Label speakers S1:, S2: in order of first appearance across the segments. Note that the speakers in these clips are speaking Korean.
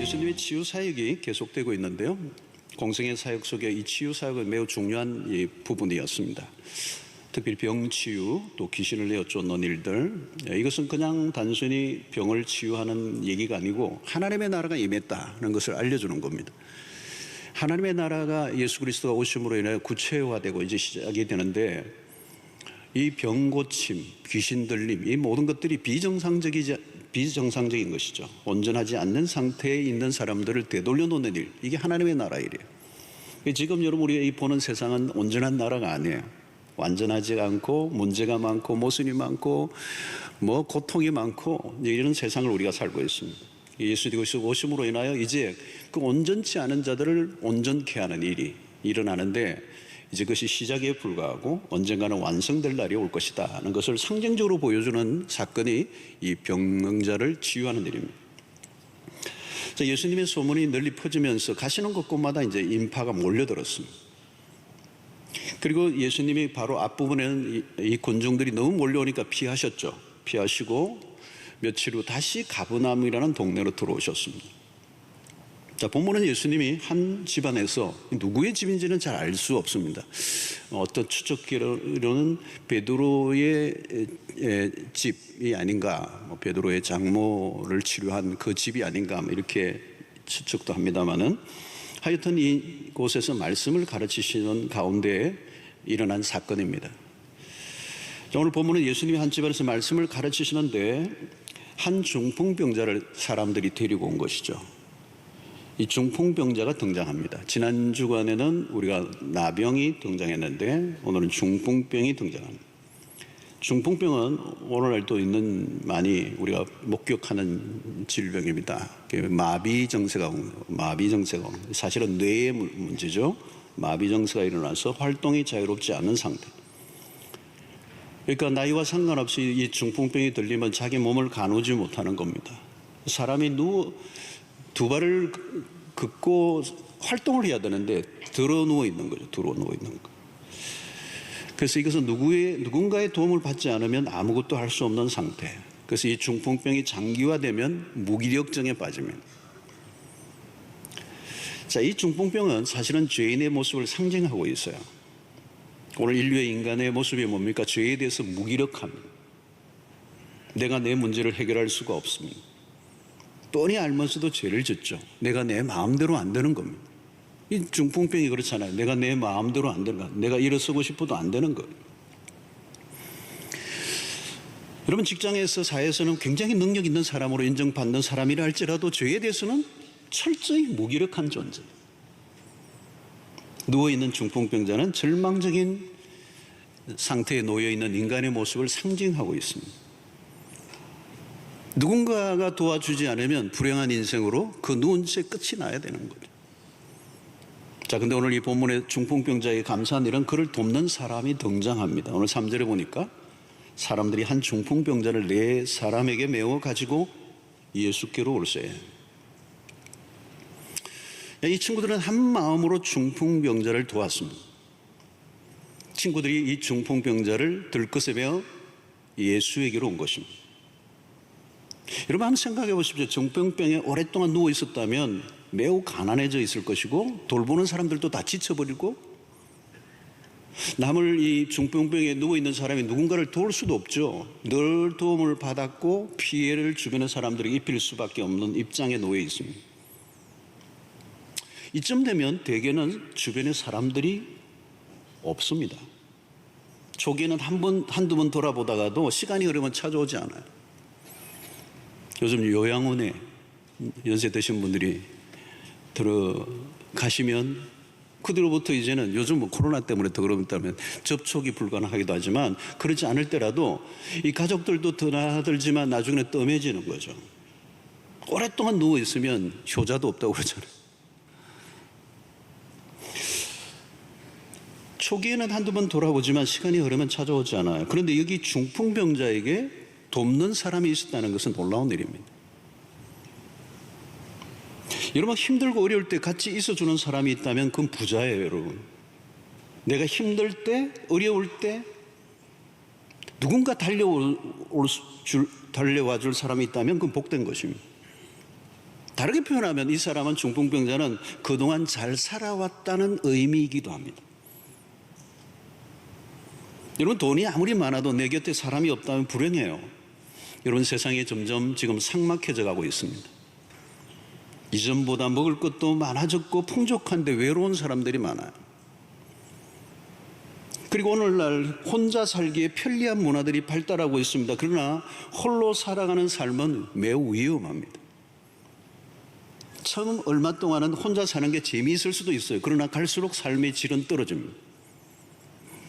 S1: 예수님의 치유 사역이 계속되고 있는데요. 공생의 사역 속에 이 치유 사역은 매우 중요한 부분이었습니다. 특별히 병 치유, 또 귀신을 내어 쫓는 일들, 이것은 그냥 단순히 병을 치유하는 얘기가 아니고 하나님의 나라가 임했다는 것을 알려주는 겁니다. 하나님의 나라가 예수 그리스도가 오심으로 인해 구체화되고 이제 시작이 되는데, 이 병 고침, 귀신 들림, 이 모든 것들이 비정상적인 것이죠. 온전하지 않는 상태에 있는 사람들을 되돌려 놓는 일, 이게 하나님의 나라 일이에요. 지금 여러분 우리가 보는 세상은 온전한 나라가 아니에요. 완전하지 않고 문제가 많고 모순이 많고 고통이 많고 이런 세상을 우리가 살고 있습니다. 예수 그리스도 오심으로 인하여 이제 그 온전치 않은 자들을 온전케 하는 일이 일어나는데, 이제 그것이 시작에 불과하고 언젠가는 완성될 날이 올 것이다 하는 것을 상징적으로 보여주는 사건이 이 병자를 치유하는 일입니다. 예수님의 소문이 널리 퍼지면서 가시는 곳곳마다 이제 인파가 몰려들었습니다. 그리고 예수님이 바로 앞부분에는 이 군중들이 너무 몰려오니까 피하셨죠. 피하시고 며칠 후 다시 가버나움이라는 동네로 들어오셨습니다. 본문은 예수님이 한 집안에서 누구의 집인지는 잘 알 수 없습니다. 어떤 추측기로는 베드로의 집이 아닌가, 베드로의 장모를 치료한 그 집이 아닌가 이렇게 추측도 합니다만은, 하여튼 이곳에서 말씀을 가르치시는 가운데 일어난 사건입니다. 오늘 본문은 예수님이 한 집안에서 말씀을 가르치시는데 한 중풍병자를 사람들이 데리고 온 것이죠. 이 중풍병자가 등장합니다. 지난 주간에는 우리가 나병이 등장했는데 오늘은 중풍병이 등장합니다. 중풍병은 오늘날도 있는 많이 우리가 목격하는 질병입니다. 마비정세가 옵니다. 사실은 뇌의 문제죠. 마비정세가 일어나서 활동이 자유롭지 않은 상태. 그러니까 나이와 상관없이 이 중풍병이 들리면 자기 몸을 가누지 못하는 겁니다. 사람이 두 발을 긋고 활동을 해야 되는데 들어 누워 있는 거죠. 그래서 이것은 누군가의 도움을 받지 않으면 아무것도 할 수 없는 상태. 그래서 이 중풍병이 장기화되면 무기력증에 빠집니다. 이 중풍병은 사실은 죄인의 모습을 상징하고 있어요. 오늘 인류의 인간의 모습이 뭡니까? 죄에 대해서 무기력합니다. 내가 내 문제를 해결할 수가 없습니다. 뻔히 알면서도 죄를 짓죠. 내가 내 마음대로 안 되는 겁니다. 이 중풍병이 그렇잖아요. 내가 내 마음대로 안 되는 거, 내가 일어서고 싶어도 안 되는 거예요. 여러분, 직장에서 사회에서는 굉장히 능력 있는 사람으로 인정받는 사람이라 할지라도 죄에 대해서는 철저히 무기력한 존재. 누워있는 중풍병자는 절망적인 상태에 놓여있는 인간의 모습을 상징하고 있습니다. 누군가가 도와주지 않으면 불행한 인생으로 그 누운 채 끝이 나야 되는 거죠. 근데 오늘 이 본문의 중풍병자의 감사한 일은 그를 돕는 사람이 등장합니다. 오늘 3절에 보니까 사람들이 한 중풍병자를 네 사람에게 메워 가지고 예수께로 올세. 이 친구들은 한 마음으로 중풍병자를 도왔습니다. 친구들이 이 중풍병자를 들것에 예수에게로 온 것입니다. 여러분 한번 생각해 보십시오. 중풍병에 오랫동안 누워 있었다면 매우 가난해져 있을 것이고 돌보는 사람들도 다 지쳐버리고, 남을 이 중풍병에 누워있는 사람이 누군가를 도울 수도 없죠. 늘 도움을 받았고 피해를 주변의 사람들이 입힐 수밖에 없는 입장에 놓여 있습니다. 이쯤 되면 대개는 주변에 사람들이 없습니다. 초기에는 한두 번 돌아보다가도 시간이 흐르면 찾아오지 않아요. 요즘 요양원에 연세 드신 분들이 들어가시면 그뒤로부터 이제는 요즘 코로나 때문에 더 그렇다면 접촉이 불가능하기도 하지만, 그렇지 않을 때라도 이 가족들도 드나들지만 나중에 뜸해지는 거죠. 오랫동안 누워 있으면 효자도 없다고 그러잖아요. 초기에는 한두 번 돌아보지만 시간이 흐르면 찾아오지 않아요. 그런데 여기 중풍병자에게 돕는 사람이 있었다는 것은 놀라운 일입니다. 여러분, 힘들고 어려울 때 같이 있어주는 사람이 있다면 그건 부자예요, 여러분. 내가 힘들 때, 어려울 때 누군가 달려와 줄 사람이 있다면 그건 복된 것입니다. 다르게 표현하면 이 사람은 중풍병자는 그동안 잘 살아왔다는 의미이기도 합니다. 여러분, 돈이 아무리 많아도 내 곁에 사람이 없다면 불행해요. 여러분, 세상이 점점 지금 삭막해져 가고 있습니다. 이전보다 먹을 것도 많아졌고 풍족한데 외로운 사람들이 많아요. 그리고 오늘날 혼자 살기에 편리한 문화들이 발달하고 있습니다. 그러나 홀로 살아가는 삶은 매우 위험합니다. 처음 얼마 동안은 혼자 사는 게 재미있을 수도 있어요. 그러나 갈수록 삶의 질은 떨어집니다.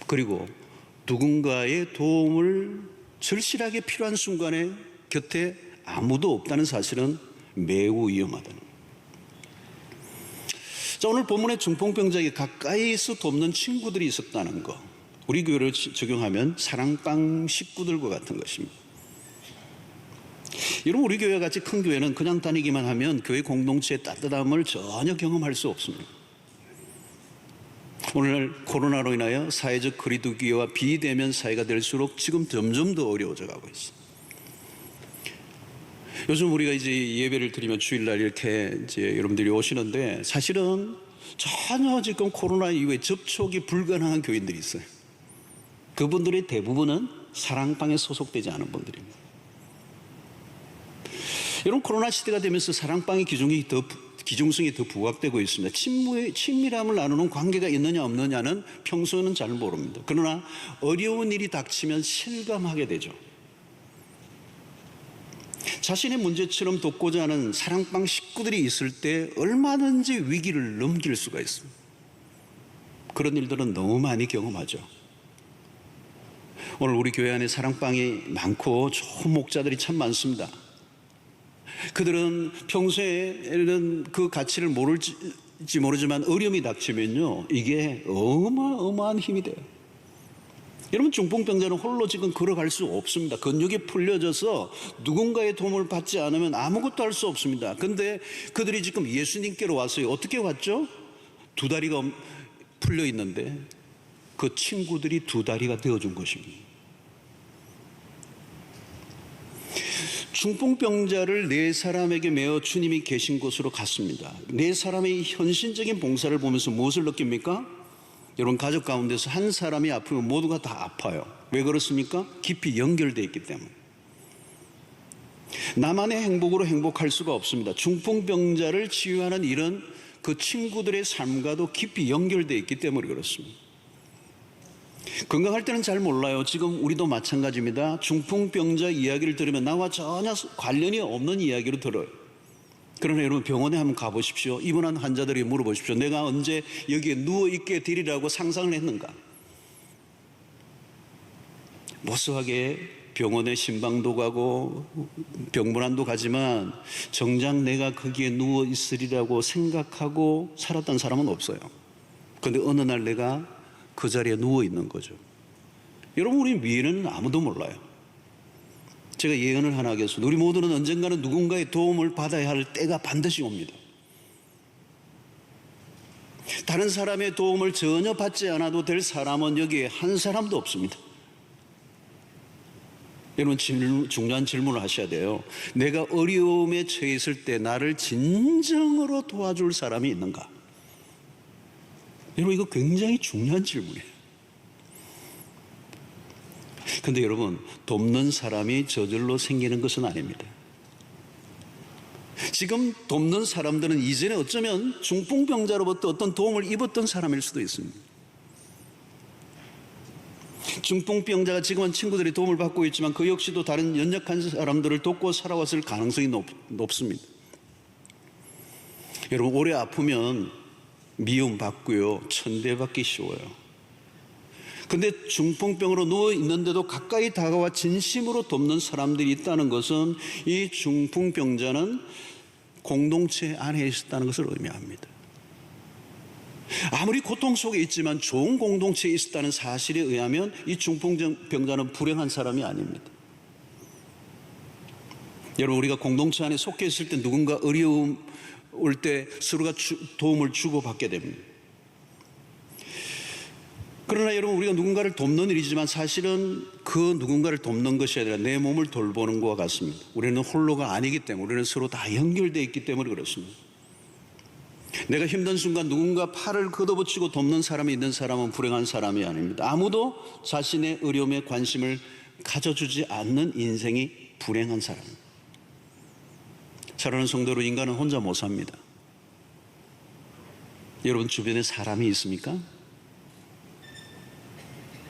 S1: 그리고 누군가의 도움을 절실하게 필요한 순간에 곁에 아무도 없다는 사실은 매우 위험하다는 거예요. 자, 오늘 본문의 중풍병자에게 가까이서 돕는 친구들이 있었다는 거, 우리 교회를 적용하면 사랑방 식구들과 같은 것입니다. 여러분, 우리 교회 같이 큰 교회는 그냥 다니기만 하면 교회 공동체의 따뜻함을 전혀 경험할 수 없습니다. 오늘 코로나로 인하여 사회적 거리두기와 비대면 사회가 될수록 지금 점점 더 어려워져 가고 있습니다. 요즘 우리가 이제 예배를 드리면 주일날 이렇게 이제 여러분들이 오시는데, 사실은 전혀 지금 코로나 이후에 접촉이 불가능한 교인들이 있어요. 그분들의 대부분은 사랑방에 소속되지 않은 분들입니다. 여러분, 코로나 시대가 되면서 사랑방의 기중성이 더 부각되고 있습니다. 친밀함을 나누는 관계가 있느냐 없느냐는 평소에는 잘 모릅니다. 그러나 어려운 일이 닥치면 실감하게 되죠. 자신의 문제처럼 돕고자 하는 사랑방 식구들이 있을 때 얼마든지 위기를 넘길 수가 있습니다. 그런 일들은 너무 많이 경험하죠. 오늘 우리 교회 안에 사랑방이 많고 좋은 목자들이 참 많습니다. 그들은 평소에는 그 가치를 모를지 모르지만 어려움이 닥치면요, 이게 어마어마한 힘이 돼요. 여러분, 중풍병자는 홀로 지금 걸어갈 수 없습니다. 근육이 풀려져서 누군가의 도움을 받지 않으면 아무것도 할 수 없습니다. 그런데 그들이 지금 예수님께로 왔어요. 어떻게 왔죠? 두 다리가 풀려 있는데 그 친구들이 두 다리가 되어준 것입니다. 중풍병자를 네 사람에게 메어 주님이 계신 곳으로 갔습니다. 네 사람의 헌신적인 봉사를 보면서 무엇을 느낍니까? 여러분, 가족 가운데서 한 사람이 아프면 모두가 다 아파요. 왜 그렇습니까? 깊이 연결되어 있기 때문에. 나만의 행복으로 행복할 수가 없습니다. 중풍병자를 치유하는 일은 그 친구들의 삶과도 깊이 연결되어 있기 때문에 그렇습니다. 건강할 때는 잘 몰라요. 지금 우리도 마찬가지입니다. 중풍병자 이야기를 들으면 나와 전혀 관련이 없는 이야기로 들어요. 그러나 여러분, 병원에 한번 가보십시오. 입원한 환자들에게 물어보십시오. 내가 언제 여기에 누워있게 되리라고 상상을 했는가? 모수하게 병원에 신방도 가고 병문안도 가지만 정작 내가 거기에 누워있으리라고 생각하고 살았던 사람은 없어요. 그런데 어느 날 내가 그 자리에 누워있는 거죠. 여러분, 우리 미래는 아무도 몰라요. 제가 예언을 하나 하겠습니다. 우리 모두는 언젠가는 누군가의 도움을 받아야 할 때가 반드시 옵니다. 다른 사람의 도움을 전혀 받지 않아도 될 사람은 여기에 한 사람도 없습니다. 여러분, 중요한 질문을 하셔야 돼요. 내가 어려움에 처해 있을 때 나를 진정으로 도와줄 사람이 있는가? 여러분, 이거 굉장히 중요한 질문이에요. 그런데 여러분, 돕는 사람이 저절로 생기는 것은 아닙니다. 지금 돕는 사람들은 이전에 어쩌면 중풍병자로부터 어떤 도움을 입었던 사람일 수도 있습니다. 중풍병자가 지금은 친구들의 도움을 받고 있지만 그 역시도 다른 연약한 사람들을 돕고 살아왔을 가능성이 높습니다. 여러분, 오래 아프면 미움받고요, 천대받기 쉬워요. 근데 중풍병으로 누워 있는데도 가까이 다가와 진심으로 돕는 사람들이 있다는 것은 이 중풍병자는 공동체 안에 있었다는 것을 의미합니다. 아무리 고통 속에 있지만 좋은 공동체에 있었다는 사실에 의하면 이 중풍병자는 불행한 사람이 아닙니다. 여러분, 우리가 공동체 안에 속해 있을 때 누군가 어려움 올 때 서로가 도움을 주고받게 됩니다. 그러나 여러분, 우리가 누군가를 돕는 일이지만 사실은 그 누군가를 돕는 것이 아니라 내 몸을 돌보는 것과 같습니다. 우리는 홀로가 아니기 때문에, 우리는 서로 다 연결되어 있기 때문에 그렇습니다. 내가 힘든 순간 누군가 팔을 걷어붙이고 돕는 사람이 있는 사람은 불행한 사람이 아닙니다. 아무도 자신의 어려움에 관심을 가져주지 않는 인생이 불행한 사람입니다. 사랑하는 성도로, 인간은 혼자 못 삽니다. 여러분 주변에 사람이 있습니까?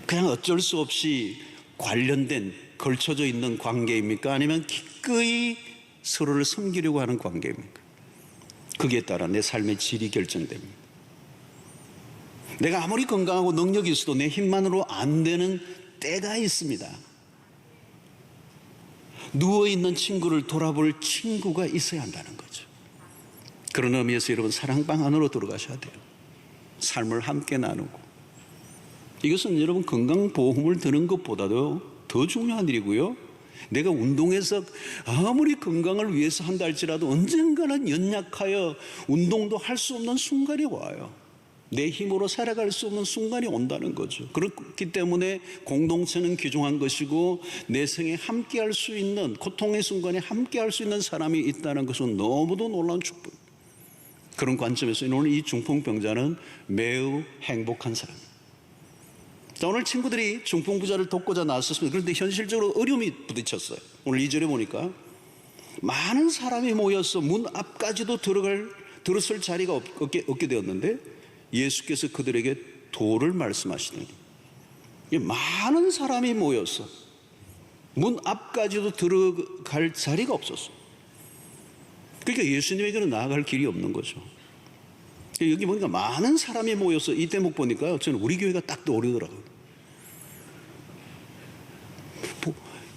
S1: 그냥 어쩔 수 없이 관련된, 걸쳐져 있는 관계입니까? 아니면 기꺼이 서로를 섬기려고 하는 관계입니까? 거기에 따라 내 삶의 질이 결정됩니다. 내가 아무리 건강하고 능력이 있어도 내 힘만으로 안 되는 때가 있습니다. 누워있는 친구를 돌아볼 친구가 있어야 한다는 거죠. 그런 의미에서 여러분, 사랑방 안으로 들어가셔야 돼요. 삶을 함께 나누고. 이것은 여러분, 건강보험을 드는 것보다도 더 중요한 일이고요. 내가 운동해서 아무리 건강을 위해서 한다 할지라도 언젠가는 연약하여 운동도 할 수 없는 순간이 와요. 내 힘으로 살아갈 수 없는 순간이 온다는 거죠. 그렇기 때문에 공동체는 귀중한 것이고, 내 생에 함께 할 수 있는, 고통의 순간에 함께 할 수 있는 사람이 있다는 것은 너무도 놀라운 축복. 그런 관점에서 오늘 이 중풍병자는 매우 행복한 사람입니다. 자, 오늘 친구들이 중풍부자를 돕고자 나섰습니다. 그런데 현실적으로 어려움이 부딪혔어요. 오늘 2절에 보니까 많은 사람이 모여서 문 앞까지도 들어설 자리가 없게 되었는데 예수께서 그들에게 도를 말씀하시더니, 많은 사람이 모여서 문 앞까지도 들어갈 자리가 없었어요. 그러니까 예수님에게는 나아갈 길이 없는 거죠. 여기 보니까 많은 사람이 모여서, 이 대목 보니까 저는 우리 교회가 딱 떠오르더라고요.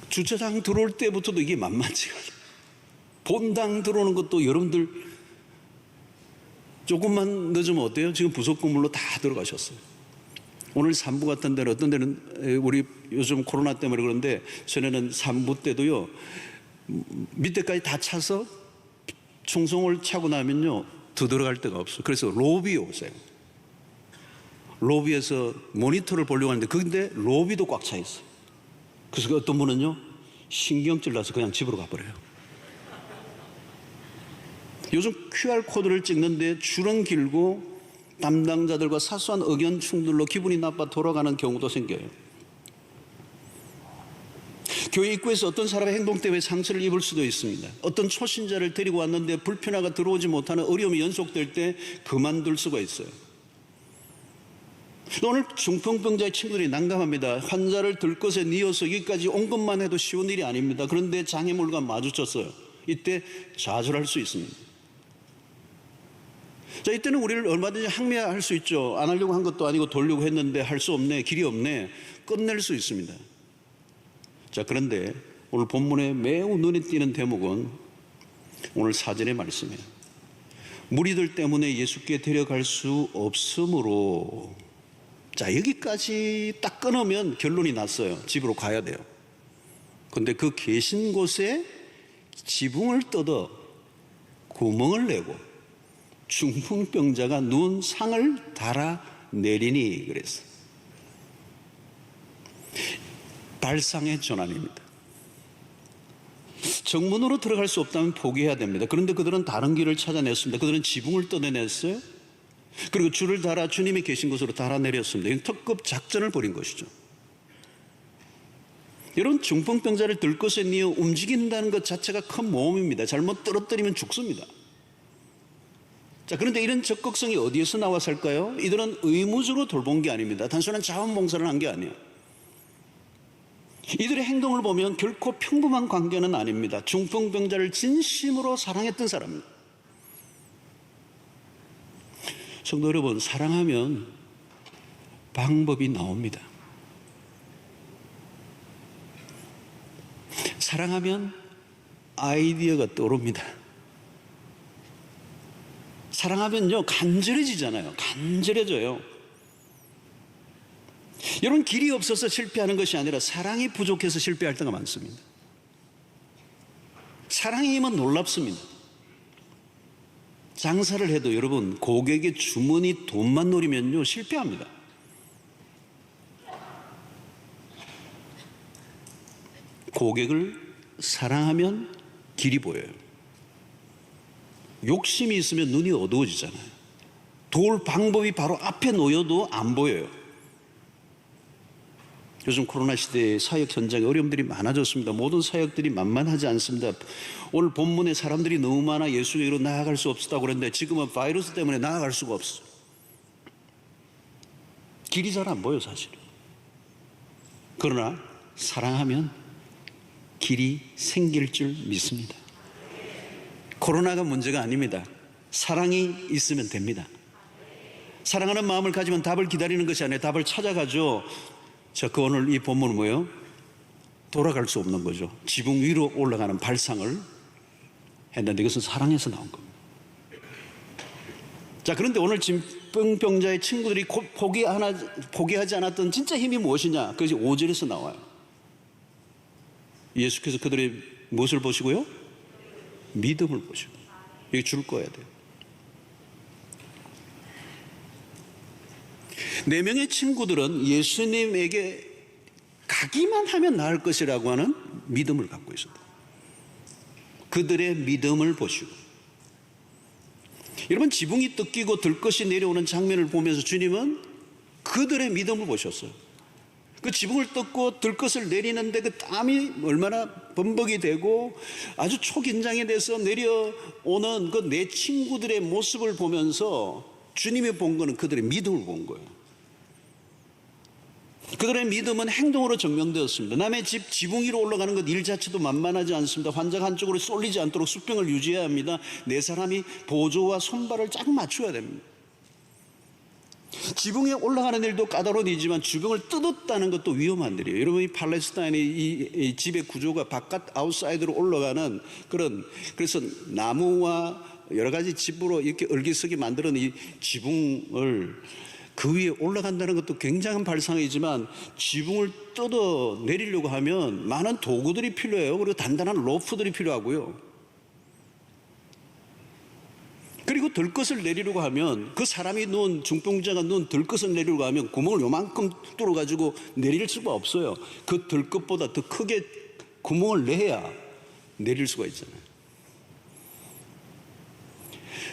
S1: 주차장 들어올 때부터도 이게 만만치가 않아요. 본당 들어오는 것도 여러분들 조금만 늦으면 어때요? 지금 부속 건물로 다 들어가셨어요. 오늘 3부 같은 데는, 어떤 데는 우리 요즘 코로나 때문에 그런데 전에는 3부 때도요, 밑에까지 다 차서 충성을 차고 나면요 더 들어갈 데가 없어요. 그래서 로비에 오세요. 로비에서 모니터를 보려고 하는데 근데 로비도 꽉 차 있어요. 그래서 어떤 분은요 신경질 나서 그냥 집으로 가버려요. 요즘 QR코드를 찍는데 줄은 길고 담당자들과 사소한 의견 충돌로 기분이 나빠 돌아가는 경우도 생겨요. 교회 입구에서 어떤 사람의 행동 때문에 상처를 입을 수도 있습니다. 어떤 초신자를 데리고 왔는데 불편하가 들어오지 못하는 어려움이 연속될 때 그만둘 수가 있어요. 오늘 중풍병자의 친구들이 난감합니다. 환자를 들것에 뉘어서 여기까지 온 것만 해도 쉬운 일이 아닙니다. 그런데 장애물과 마주쳤어요. 이때 좌절할 수 있습니다. 자, 이때는 우리를 얼마든지 항의할 수 있죠. 안 하려고 한 것도 아니고 돌려고 했는데 할 수 없네, 길이 없네, 끝낼 수 있습니다. 자, 그런데 오늘 본문에 매우 눈에 띄는 대목은 오늘 4절의 말씀이에요. 무리들 때문에 예수께 데려갈 수 없으므로. 자, 여기까지 딱 끊으면 결론이 났어요. 집으로 가야 돼요. 근데 그 계신 곳에 지붕을 뜯어 구멍을 내고 중풍병자가 누운 상을 달아 내리니 그랬어요. 발상의 전환입니다. 정문으로 들어갈 수 없다면 포기해야 됩니다. 그런데 그들은 다른 길을 찾아냈습니다. 그들은 지붕을 뜯어냈어요. 그리고 줄을 달아 주님이 계신 곳으로 달아내렸습니다. 특급 작전을 벌인 것이죠. 여러분, 중풍병자를 들것에 뉘어 움직인다는 것 자체가 큰 모험입니다. 잘못 떨어뜨리면 죽습니다. 자, 그런데 이런 적극성이 어디에서 나왔을까요? 이들은 의무적으로 돌본 게 아닙니다. 단순한 자원봉사를 한 게 아니에요. 이들의 행동을 보면 결코 평범한 관계는 아닙니다. 중풍병자를 진심으로 사랑했던 사람입니다. 성도 여러분, 사랑하면 방법이 나옵니다. 사랑하면 아이디어가 떠오릅니다. 사랑하면요 간절해지잖아요. 간절해져요. 여러분, 길이 없어서 실패하는 것이 아니라 사랑이 부족해서 실패할 때가 많습니다. 사랑의 힘은 놀랍습니다. 장사를 해도 여러분, 고객의 주머니 돈만 노리면요 실패합니다. 고객을 사랑하면 길이 보여요. 욕심이 있으면 눈이 어두워지잖아요. 도울 방법이 바로 앞에 놓여도 안 보여요. 요즘 코로나 시대에 사역 현장에 어려움들이 많아졌습니다. 모든 사역들이 만만하지 않습니다. 오늘 본문에 사람들이 너무 많아 예수님으로 나아갈 수 없었다고 그랬는데 지금은 바이러스 때문에 나아갈 수가 없어. 길이 잘 안 보여 사실은. 그러나 사랑하면 길이 생길 줄 믿습니다. 코로나가 문제가 아닙니다. 사랑이 있으면 됩니다. 사랑하는 마음을 가지면 답을 기다리는 것이 아니라 답을 찾아가죠. 자, 그 오늘 이 본문은 뭐예요? 돌아갈 수 없는 거죠. 지붕 위로 올라가는 발상을 했는데 이것은 사랑에서 나온 겁니다. 자, 그런데 오늘 진병자의 친구들이 포기하지 않았던 진짜 힘이 무엇이냐? 그것이 5절에서 나와요. 예수께서 그들의 무엇을 보시고요? 믿음을 보시고. 여기 줄 거야 돼요. 4명의 친구들은 예수님에게 가기만 하면 나을 것이라고 하는 믿음을 갖고 있었다. 그들의 믿음을 보시고. 여러분, 지붕이 뜯기고 들것이 내려오는 장면을 보면서 주님은 그들의 믿음을 보셨어요. 그 지붕을 뜯고 들것을 내리는데 그 땀이 얼마나 범벅이 되고 아주 초긴장이 돼서 내려오는 그 네 친구들의 모습을 보면서 주님이 본 거는 그들의 믿음을 본 거예요. 그들의 믿음은 행동으로 증명되었습니다. 남의 집 지붕 위로 올라가는 것 일 자체도 만만하지 않습니다. 환자가 한쪽으로 쏠리지 않도록 수평을 유지해야 합니다. 네 사람이 보조와 손발을 쫙 맞춰야 됩니다. 지붕에 올라가는 일도 까다로운 일이지만 지붕을 뜯었다는 것도 위험한 일이에요. 여러분, 이 팔레스타인의 이 집의 구조가 바깥 아웃사이드로 올라가는 그래서 나무와 여러 가지 집으로 이렇게 얼기서기 만드는 이 지붕을 그 위에 올라간다는 것도 굉장한 발상이지만 지붕을 뜯어 내리려고 하면 많은 도구들이 필요해요. 그리고 단단한 로프들이 필요하고요. 그리고 들것을 내리려고 하면 그 사람이 누운 중병자가 누운 들것을 내리려고 하면 구멍을 요만큼 뚫어가지고 내릴 수가 없어요. 그 들것보다 더 크게 구멍을 내야 내릴 수가 있잖아요.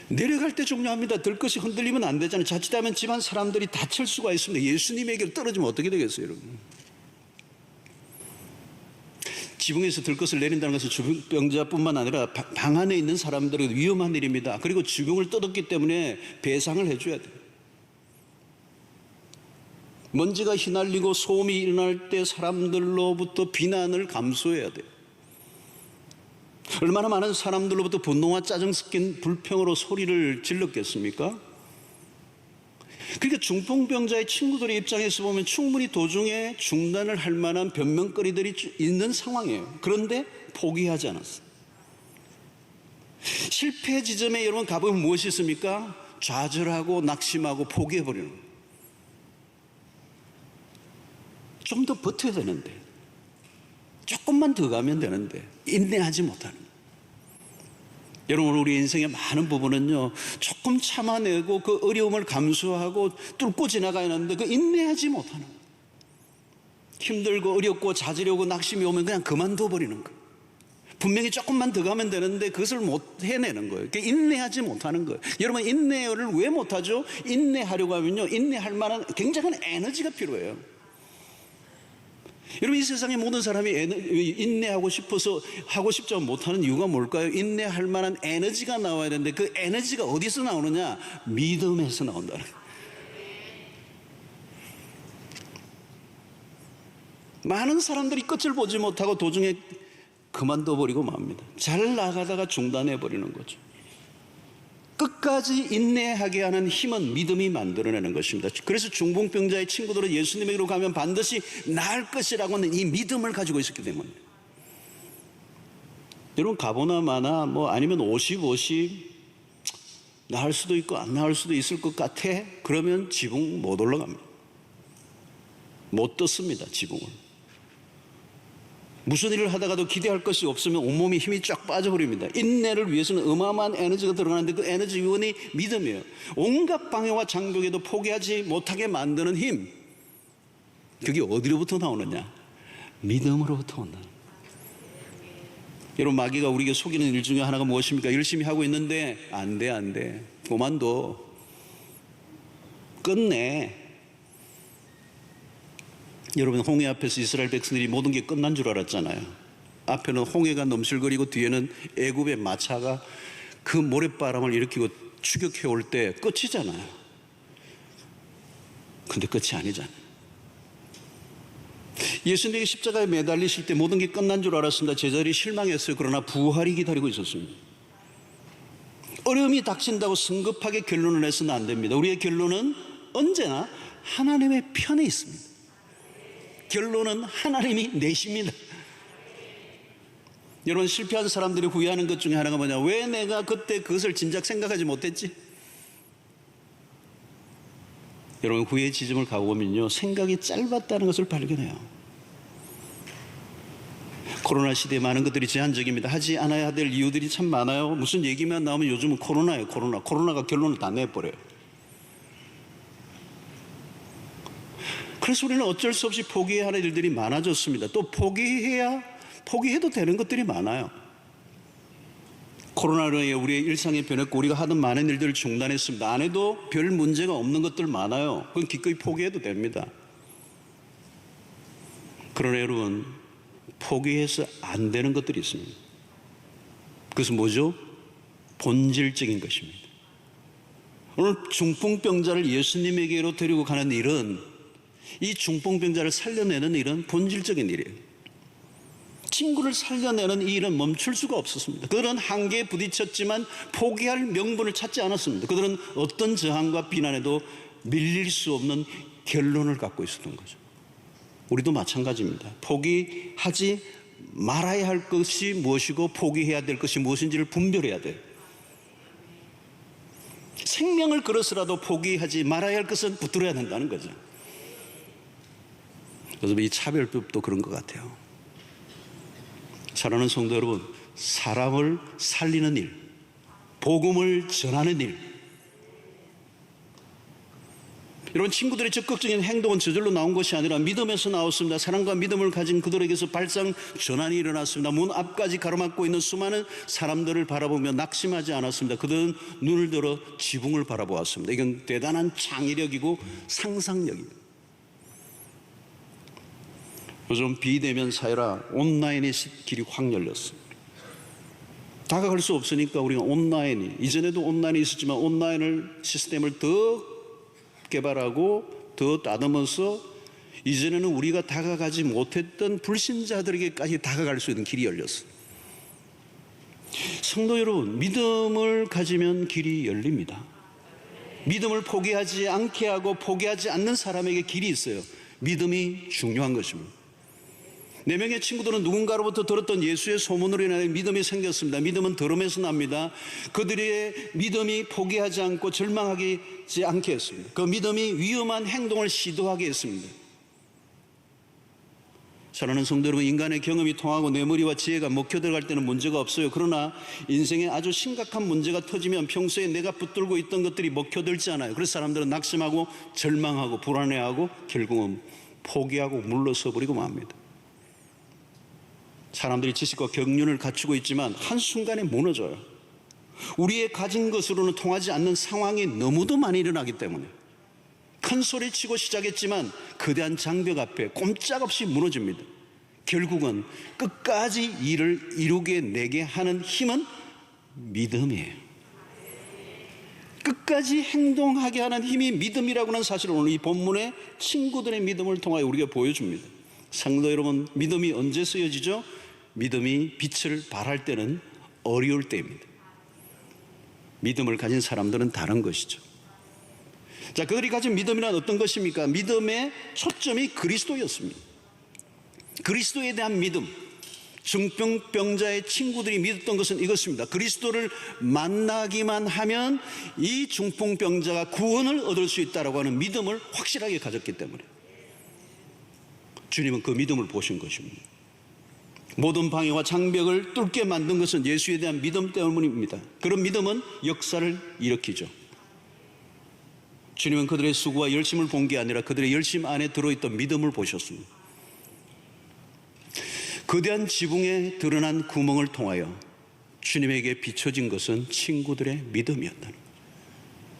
S1: 내려갈 때 중요합니다. 들것이 흔들리면 안 되잖아요. 자칫하면 집안 사람들이 다칠 수가 있습니다. 예수님에게 떨어지면 어떻게 되겠어요, 여러분? 지붕에서 들것을 내린다는 것은 중병자뿐만 아니라 방 안에 있는 사람들에게 위험한 일입니다. 그리고 지붕을 뜯었기 때문에 배상을 해줘야 돼요. 먼지가 휘날리고 소음이 일어날 때 사람들로부터 비난을 감수해야 돼요. 얼마나 많은 사람들로부터 분노와 짜증 섞인 불평으로 소리를 질렀겠습니까? 그러니까 중풍병자의 친구들의 입장에서 보면 충분히 도중에 중단을 할 만한 변명거리들이 있는 상황이에요. 그런데 포기하지 않았어요. 실패 지점에 여러분 가보면 무엇이 있습니까? 좌절하고 낙심하고 포기해버리는 거예요. 좀 더 버텨야 되는데, 조금만 더 가면 되는데 인내하지 못하는 거예요. 여러분, 우리 인생의 많은 부분은요, 조금 참아내고 그 어려움을 감수하고 뚫고 지나가야 하는데 그 인내하지 못하는 거예요. 힘들고 어렵고 자지려고 낙심이 오면 그냥 그만둬 버리는 거예요. 분명히 조금만 더 가면 되는데 그것을 못 해내는 거예요. 그러니까 인내하지 못하는 거예요. 여러분, 인내를 왜 못하죠? 인내하려고 하면요, 인내할 만한 굉장한 에너지가 필요해요. 여러분, 이 세상의 모든 사람이 인내하고 싶어서 하고 싶지만 못하는 이유가 뭘까요? 인내할 만한 에너지가 나와야 되는데 그 에너지가 어디서 나오느냐? 믿음에서 나온다는 거예요. 많은 사람들이 끝을 보지 못하고 도중에 그만둬버리고 맙니다. 잘 나가다가 중단해버리는 거죠. 끝까지 인내하게 하는 힘은 믿음이 만들어내는 것입니다. 그래서 중풍병자의 친구들은 예수님에게로 가면 반드시 나을 것이라고 하는 이 믿음을 가지고 있었기 때문에. 여러분, 가보나 마나 아니면 50-50 나을 수도 있고 안 나을 수도 있을 것 같아. 그러면 지붕 못 올라갑니다. 못 떴습니다, 지붕을. 무슨 일을 하다가도 기대할 것이 없으면 온몸에 힘이 쫙 빠져버립니다. 인내를 위해서는 어마어마한 에너지가 들어가는데 그 에너지 요원이 믿음이에요. 온갖 방해와 장벽에도 포기하지 못하게 만드는 힘, 그게 어디로부터 나오느냐? 믿음으로부터 온다. 여러분, 마귀가 우리에게 속이는 일 중에 하나가 무엇입니까? 열심히 하고 있는데 안 돼. 그만둬. 끝내. 여러분, 홍해 앞에서 이스라엘 백성들이 모든 게 끝난 줄 알았잖아요. 앞에는 홍해가 넘실거리고 뒤에는 애굽의 마차가 그 모래바람을 일으키고 추격해 올 때 끝이잖아요. 근데 끝이 아니잖아요. 예수님이 십자가에 매달리실 때 모든 게 끝난 줄 알았습니다. 제자들이 실망했어요. 그러나 부활이 기다리고 있었습니다. 어려움이 닥친다고 성급하게 결론을 내서는 안 됩니다. 우리의 결론은 언제나 하나님의 편에 있습니다. 결론은 하나님이 내십니다. 여러분, 실패한 사람들이 후회하는 것 중에 하나가 뭐냐? 왜 내가 그때 그것을 진작 생각하지 못했지? 여러분, 후회의 지점을 가보면요, 생각이 짧았다는 것을 발견해요. 코로나 시대에 많은 것들이 제한적입니다. 하지 않아야 될 이유들이 참 많아요. 무슨 얘기만 나오면 요즘은 코로나예요. 코로나가 결론을 다 내버려요. 그래서 우리는 어쩔 수 없이 포기해야 하는 일들이 많아졌습니다. 또 포기해도 되는 것들이 많아요. 코로나로 인해 우리의 일상이 변했고 우리가 하던 많은 일들을 중단했습니다. 안 해도 별 문제가 없는 것들 많아요. 그건 기꺼이 포기해도 됩니다. 그러나 여러분, 포기해서 안 되는 것들이 있습니다. 그것은 뭐죠? 본질적인 것입니다. 오늘 중풍병자를 예수님에게로 데리고 가는 일은, 이 중풍병자를 살려내는 일은 본질적인 일이에요. 친구를 살려내는 이 일은 멈출 수가 없었습니다. 그들은 한계에 부딪혔지만 포기할 명분을 찾지 않았습니다. 그들은 어떤 저항과 비난에도 밀릴 수 없는 결론을 갖고 있었던 거죠. 우리도 마찬가지입니다. 포기하지 말아야 할 것이 무엇이고 포기해야 될 것이 무엇인지를 분별해야 돼요. 생명을 걸어서라도 포기하지 말아야 할 것은 붙들어야 된다는 거죠. 그래서 이 차별법도 그런 것 같아요. 사랑하는 성도 여러분, 사람을 살리는 일, 복음을 전하는 일, 여러분, 친구들의 적극적인 행동은 저절로 나온 것이 아니라 믿음에서 나왔습니다. 사랑과 믿음을 가진 그들에게서 발상 전환이 일어났습니다. 문 앞까지 가로막고 있는 수많은 사람들을 바라보며 낙심하지 않았습니다. 그들은 눈을 들어 지붕을 바라보았습니다. 이건 대단한 창의력이고 상상력입니다. 요즘 비대면 사회라 온라인의 길이 확 열렸습니다. 다가갈 수 없으니까 우리가 이전에도 온라인이 있었지만 온라인을 시스템을 더 개발하고 더 다듬어서 이전에는 우리가 다가가지 못했던 불신자들에게까지 다가갈 수 있는 길이 열렸어요. 성도 여러분, 믿음을 가지면 길이 열립니다. 믿음을 포기하지 않게 하고 포기하지 않는 사람에게 길이 있어요. 믿음이 중요한 것입니다. 4명의 친구들은 누군가로부터 들었던 예수의 소문으로 인하여 믿음이 생겼습니다. 믿음은 들음에서 납니다. 그들의 믿음이 포기하지 않고 절망하지 않게 했습니다. 그 믿음이 위험한 행동을 시도하게 했습니다. 사랑하는 성도 여러분, 인간의 경험이 통하고 내 머리와 지혜가 먹혀 들어갈 때는 문제가 없어요. 그러나 인생에 아주 심각한 문제가 터지면 평소에 내가 붙들고 있던 것들이 먹혀들지 않아요. 그래서 사람들은 낙심하고 절망하고 불안해하고 결국은 포기하고 물러서 버리고 맙니다. 사람들이 지식과 경륜을 갖추고 있지만 한순간에 무너져요. 우리의 가진 것으로는 통하지 않는 상황이 너무도 많이 일어나기 때문에 큰 소리치고 시작했지만 거대한 장벽 앞에 꼼짝없이 무너집니다. 결국은 끝까지 일을 이루게 내게 하는 힘은 믿음이에요. 끝까지 행동하게 하는 힘이 믿음이라고 하는 사실을 오늘 이 본문의 친구들의 믿음을 통하여 우리가 보여줍니다. 성도 여러분, 믿음이 언제 쓰여지죠? 믿음이 빛을 발할 때는 어려울 때입니다. 믿음을 가진 사람들은 다른 것이죠. 자, 그들이 가진 믿음이란 어떤 것입니까? 믿음의 초점이 그리스도였습니다. 그리스도에 대한 믿음. 중풍병자의 친구들이 믿었던 것은 이것입니다. 그리스도를 만나기만 하면 이 중풍병자가 구원을 얻을 수 있다고 하는 믿음을 확실하게 가졌기 때문에 주님은 그 믿음을 보신 것입니다. 모든 방해와 장벽을 뚫게 만든 것은 예수에 대한 믿음 때문입니다. 그런 믿음은 역사를 일으키죠. 주님은 그들의 수고와 열심을 본 게 아니라 그들의 열심 안에 들어있던 믿음을 보셨습니다. 거대한 지붕에 드러난 구멍을 통하여 주님에게 비춰진 것은 친구들의 믿음이었다는 거예요.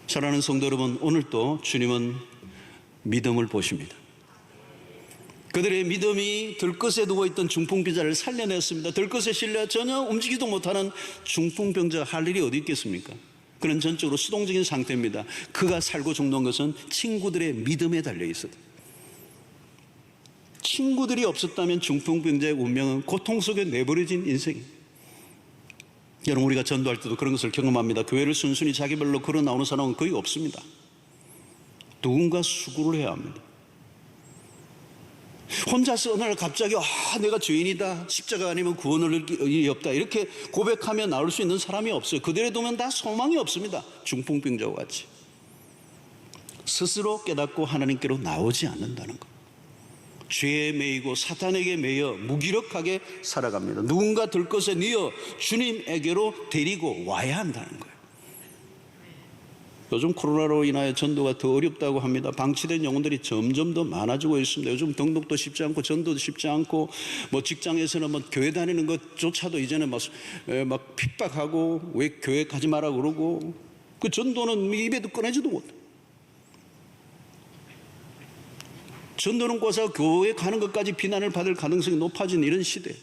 S1: 사랑하는 성도 여러분, 오늘도 주님은 믿음을 보십니다. 그들의 믿음이 들것에 누워있던 중풍병자를 살려냈습니다. 들것에 실려 전혀 움직이도 못하는 중풍병자가 할 일이 어디 있겠습니까? 그는 전적으로 수동적인 상태입니다. 그가 살고 죽는 것은 친구들의 믿음에 달려있어요. 친구들이 없었다면 중풍병자의 운명은 고통 속에 내버려진 인생입니다. 여러분, 우리가 전도할 때도 그런 것을 경험합니다. 교회를 순순히 자기별로 걸어 나오는 사람은 거의 없습니다. 누군가 수고를 해야 합니다. 혼자서 어느 날 갑자기 내가 죄인이다, 십자가 아니면 구원을 일이 없다, 이렇게 고백하며 나올 수 있는 사람이 없어요. 그들의 두면 다 소망이 없습니다. 중풍병자와 같이 스스로 깨닫고 하나님께로 나오지 않는다는 것, 죄에 매이고 사탄에게 매여 무기력하게 살아갑니다. 누군가 들것에 뉘어 주님에게로 데리고 와야 한다는 거예요. 요즘 코로나로 인하여 전도가 더 어렵다고 합니다. 방치된 영혼들이 점점 더 많아지고 있습니다. 요즘 등록도 쉽지 않고 전도도 쉽지 않고, 뭐 직장에서는 뭐 교회 다니는 것조차도 이제는 막 핍박하고 왜 교회 가지 마라 그러고, 그 전도는 입에도 꺼내지도 못해. 전도는 꿔서 교회 가는 것까지 비난을 받을 가능성이 높아진 이런 시대.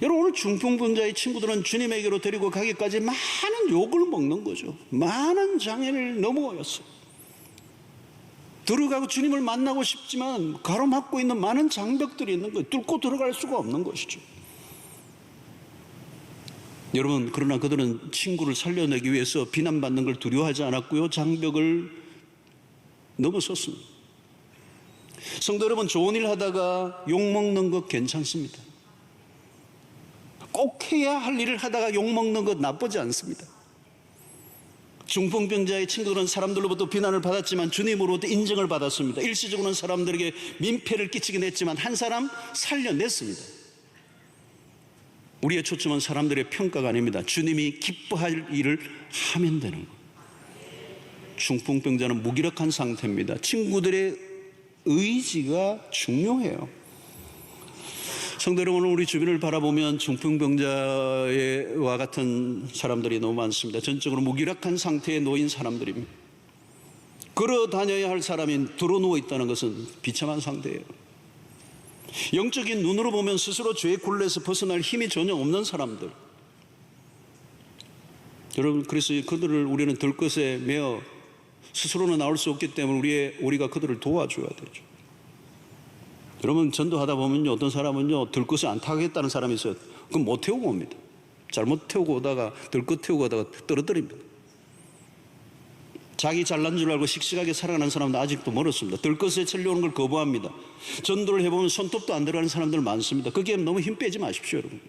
S1: 여러분, 오늘 중풍병자의 친구들은 주님에게로 데리고 가기까지 많은 욕을 먹는 거죠. 많은 장애를 넘어왔어요. 들어가고 주님을 만나고 싶지만 가로막고 있는 많은 장벽들이 있는 거예요. 뚫고 들어갈 수가 없는 것이죠. 여러분, 그러나 그들은 친구를 살려내기 위해서 비난받는 걸 두려워하지 않았고요, 장벽을 넘어섰습니다. 성도 여러분, 좋은 일 하다가 욕먹는 것 괜찮습니다. 꼭 해야 할 일을 하다가 욕먹는 것 나쁘지 않습니다. 중풍병자의 친구들은 사람들로부터 비난을 받았지만 주님으로부터 인정을 받았습니다. 일시적으로는 사람들에게 민폐를 끼치긴 했지만 한 사람 살려냈습니다. 우리의 초점은 사람들의 평가가 아닙니다. 주님이 기뻐할 일을 하면 되는 거예요. 중풍병자는 무기력한 상태입니다. 친구들의 의지가 중요해요. 성도 여러분, 우리 주변을 바라보면 중풍병자와 같은 사람들이 너무 많습니다. 전적으로 무기력한 상태에 놓인 사람들입니다. 걸어 다녀야 할 사람이 들어누워 있다는 것은 비참한 상태예요. 영적인 눈으로 보면 스스로 죄의 굴레에서 벗어날 힘이 전혀 없는 사람들. 여러분, 그래서 그들을 우리는 들것에 매어 스스로는 나올 수 없기 때문에 우리가 그들을 도와줘야 되죠. 여러분, 전도하다 보면요, 어떤 사람은요, 들것에 안 타겠다는 사람이 있어요. 그럼 못 태우고 옵니다. 잘못 태우고 오다가, 들것 태우고 오다가 떨어뜨립니다. 자기 잘난 줄 알고 씩씩하게 살아가는 사람도 아직도 멀었습니다. 들것에 끌려오는 걸 거부합니다. 전도를 해보면 손톱도 안 들어가는 사람들 많습니다. 거기에 너무 힘 빼지 마십시오, 여러분.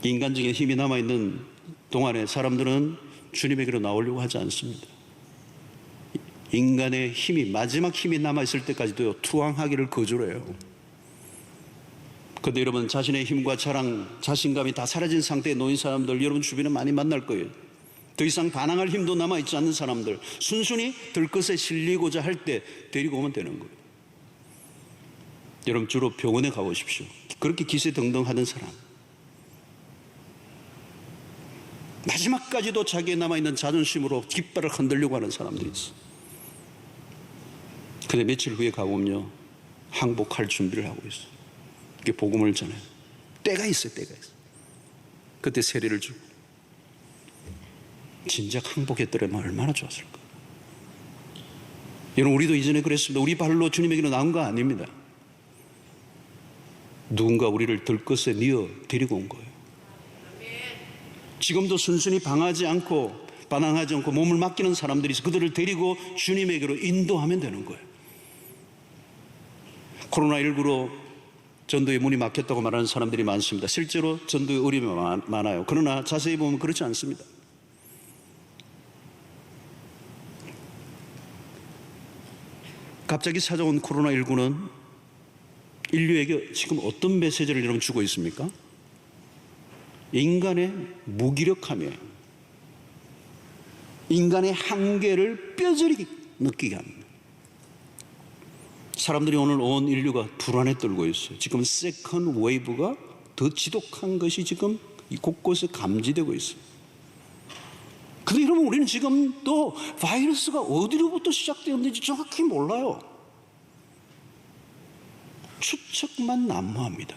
S1: 인간적인 힘이 남아있는 동안에 사람들은 주님에게로 나오려고 하지 않습니다. 인간의 힘이, 마지막 힘이 남아있을 때까지도 투항하기를 거절해요. 그런데 여러분, 자신의 힘과 자랑, 자신감이 다 사라진 상태에 놓인 사람들 여러분 주변에 많이 만날 거예요. 더 이상 반항할 힘도 남아있지 않는 사람들, 순순히 들것에 실리고자 할 때 데리고 오면 되는 거예요. 여러분, 주로 병원에 가보십시오. 그렇게 기세등등하던 사람, 마지막까지도 자기에 남아있는 자존심으로 깃발을 흔들려고 하는 사람들이 있어요. 근데 며칠 후에 가보면요, 항복할 준비를 하고 있어요. 이게 복음을 전해요. 때가 있어요, 때가 있어요. 그때 세례를 주고 진작 항복했더라면 얼마나 좋았을까. 여러분, 우리도 이전에 그랬습니다. 우리 발로 주님에게로 나온 거 아닙니다. 누군가 우리를 들것에 뉘어 데리고 온 거예요. 지금도 순순히 반항하지 않고 몸을 맡기는 사람들이 있어. 그들을 데리고 주님에게로 인도하면 되는 거예요. 코로나19로 전도의 문이 막혔다고 말하는 사람들이 많습니다. 실제로 전도의 어려움이 많아요. 그러나 자세히 보면 그렇지 않습니다. 갑자기 찾아온 코로나19는 인류에게 지금 어떤 메시지를 여러분 주고 있습니까? 인간의 무기력함이에요. 인간의 한계를 뼈저리게 느끼게 합니다. 사람들이 오늘 온 인류가 불안에 떨고 있어요. 지금 세컨드 웨이브가 더 지독한 것이 지금 이 곳곳에 감지되고 있어요. 근데 여러분, 우리는 지금 또 바이러스가 어디로부터 시작되었는지 정확히 몰라요. 추측만 난무합니다.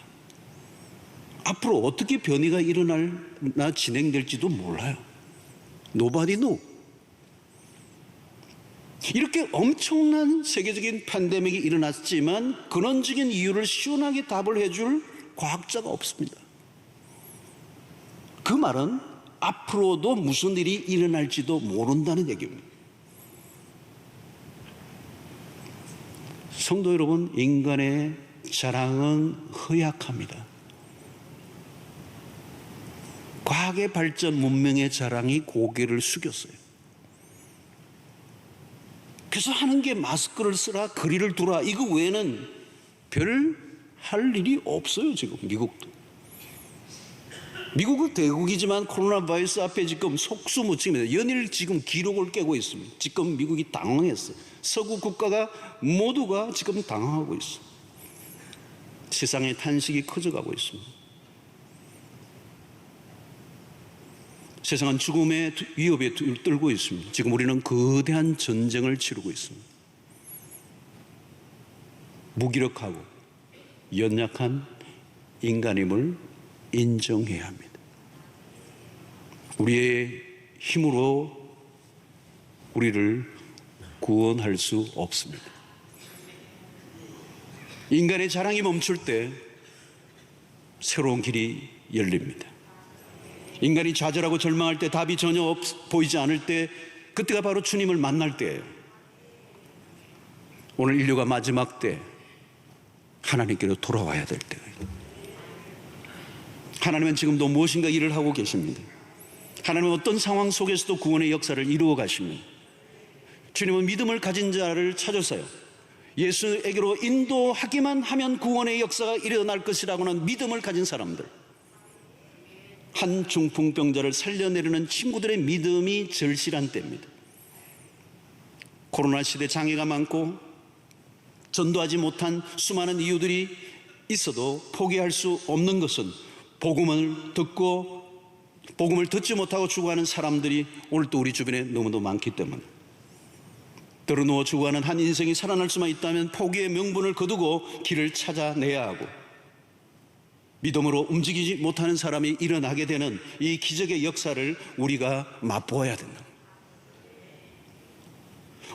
S1: 앞으로 어떻게 변이가 일어나나 진행될지도 몰라요. Nobody know. 이렇게 엄청난 세계적인 팬데믹이 일어났지만 근원적인 이유를 시원하게 답을 해줄 과학자가 없습니다. 그 말은 앞으로도 무슨 일이 일어날지도 모른다는 얘기입니다. 성도 여러분, 인간의 자랑은 허약합니다. 과학의 발전, 문명의 자랑이 고개를 숙였어요. 그래서 하는 게 마스크를 쓰라, 거리를 두라, 이거 외에는 별 할 일이 없어요. 지금 미국도. 미국은 대국이지만 코로나 바이러스 앞에 지금 속수무책입니다. 연일 지금 기록을 깨고 있습니다. 지금 미국이 당황했어요. 서구 국가가 모두가 지금 당황하고 있어요. 세상의 탄식이 커져가고 있습니다. 세상은 죽음의 위협에 떨고 있습니다. 지금 우리는 거대한 전쟁을 치르고 있습니다. 무기력하고 연약한 인간임을 인정해야 합니다. 우리의 힘으로 우리를 구원할 수 없습니다. 인간의 자랑이 멈출 때 새로운 길이 열립니다. 인간이 좌절하고 절망할 때, 답이 전혀 보이지 않을 때, 그때가 바로 주님을 만날 때예요. 오늘 인류가 마지막 때 하나님께로 돌아와야 될 때예요. 하나님은 지금도 무엇인가 일을 하고 계십니다. 하나님은 어떤 상황 속에서도 구원의 역사를 이루어 가십니다. 주님은 믿음을 가진 자를 찾으세요. 예수에게로 인도하기만 하면 구원의 역사가 일어날 것이라고는 믿음을 가진 사람들, 한 중풍병자를 살려내려는 친구들의 믿음이 절실한 때입니다. 코로나 시대 장애가 많고 전도하지 못한 수많은 이유들이 있어도 포기할 수 없는 것은 복음을 듣지 못하고 죽어가는 사람들이 오늘 또 우리 주변에 너무도 많기 때문에, 들어누워 죽어가는 한 인생이 살아날 수만 있다면 포기의 명분을 거두고 길을 찾아내야 하고, 믿음으로 움직이지 못하는 사람이 일어나게 되는 이 기적의 역사를 우리가 맛보아야 된다.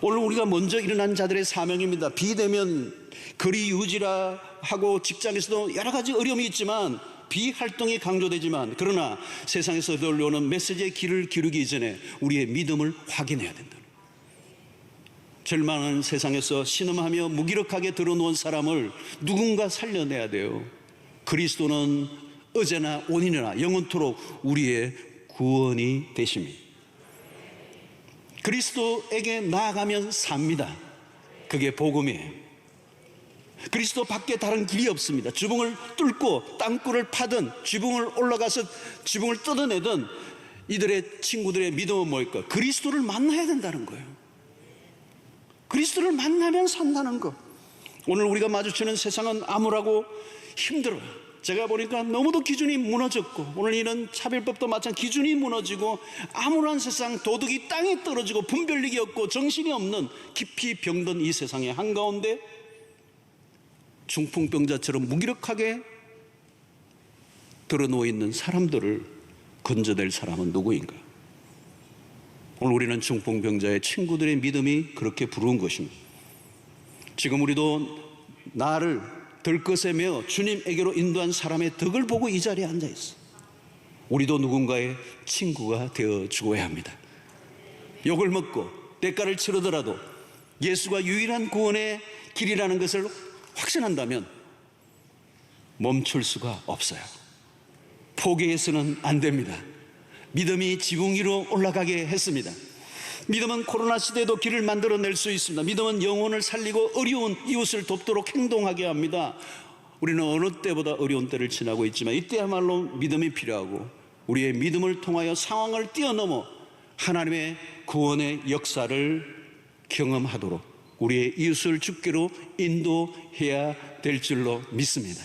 S1: 오늘 우리가 먼저 일어난 자들의 사명입니다. 비대면, 거리 유지라 하고 직장에서도 여러 가지 어려움이 있지만, 비활동이 강조되지만, 그러나 세상에서 들려오는 메시지의 길을 기르기 전에 우리의 믿음을 확인해야 된다. 절망하는 세상에서 신음하며 무기력하게 들어놓은 사람을 누군가 살려내야 돼요. 그리스도는 어제나 오늘이나 영원토록 우리의 구원이 되십니다. 그리스도에게 나아가면 삽니다. 그게 복음이에요. 그리스도 밖에 다른 길이 없습니다. 지붕을 뚫고 땅굴을 파든 지붕을 올라가서 지붕을 뜯어내든 이들의 친구들의 믿음은 뭘까? 그리스도를 만나야 된다는 거예요. 그리스도를 만나면 산다는 거. 오늘 우리가 마주치는 세상은 암울하고 힘들어요. 제가 보니까 너무도 기준이 무너졌고, 오늘 이런 차별법도 마찬가지, 기준이 무너지고 암울한 세상, 도덕이 땅에 떨어지고 분별력이 없고 정신이 없는 깊이 병든 이 세상의 한가운데 중풍병자처럼 무기력하게 들어누워 있는 사람들을 건져낼 사람은 누구인가? 오늘 우리는 중풍병자의 친구들의 믿음이 그렇게 부러운 것입니다. 지금 우리도 나를 들것에 매어 주님에게로 인도한 사람의 덕을 보고 이 자리에 앉아 있어. 우리도 누군가의 친구가 되어 주어야 합니다. 욕을 먹고 대가를 치르더라도 예수가 유일한 구원의 길이라는 것을 확신한다면 멈출 수가 없어요. 포기해서는 안 됩니다. 믿음이 지붕 위로 올라가게 했습니다. 믿음은 코로나 시대에도 길을 만들어낼 수 있습니다. 믿음은 영혼을 살리고 어려운 이웃을 돕도록 행동하게 합니다. 우리는 어느 때보다 어려운 때를 지나고 있지만 이때야말로 믿음이 필요하고, 우리의 믿음을 통하여 상황을 뛰어넘어 하나님의 구원의 역사를 경험하도록 우리의 이웃을 주께로 인도해야 될 줄로 믿습니다.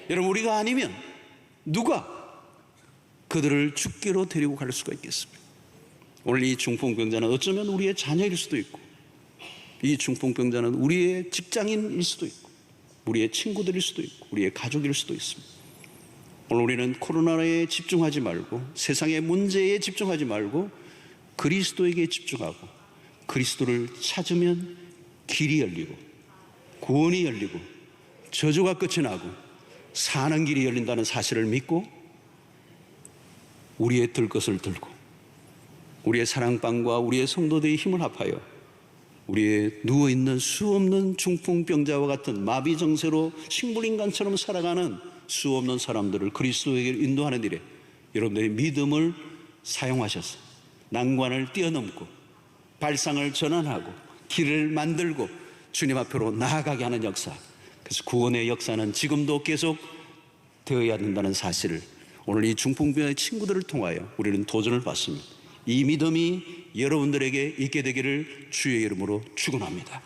S1: 여러분, 우리가 아니면 누가 그들을 주께로 데리고 갈 수가 있겠습니까? 오늘 이 중풍병자는 어쩌면 우리의 자녀일 수도 있고, 이 중풍병자는 우리의 직장인일 수도 있고, 우리의 친구들일 수도 있고, 우리의 가족일 수도 있습니다. 오늘 우리는 코로나에 집중하지 말고, 세상의 문제에 집중하지 말고 그리스도에게 집중하고, 그리스도를 찾으면 길이 열리고 구원이 열리고 저주가 끝이 나고 사는 길이 열린다는 사실을 믿고, 우리의 들 것을 들고 우리의 사랑방과 우리의 성도들의 힘을 합하여 우리의 누워있는 수없는 중풍병자와 같은 마비정세로 식물인간처럼 살아가는 수없는 사람들을 그리스도에게 인도하는 일에 여러분들의 믿음을 사용하셔서 난관을 뛰어넘고 발상을 전환하고 길을 만들고 주님 앞으로 나아가게 하는 역사, 그래서 구원의 역사는 지금도 계속 되어야 된다는 사실을 오늘 이 중풍병의 친구들을 통하여 우리는 도전을 받습니다. 이 믿음이 여러분들에게 있게 되기를 주의 이름으로 축원합니다.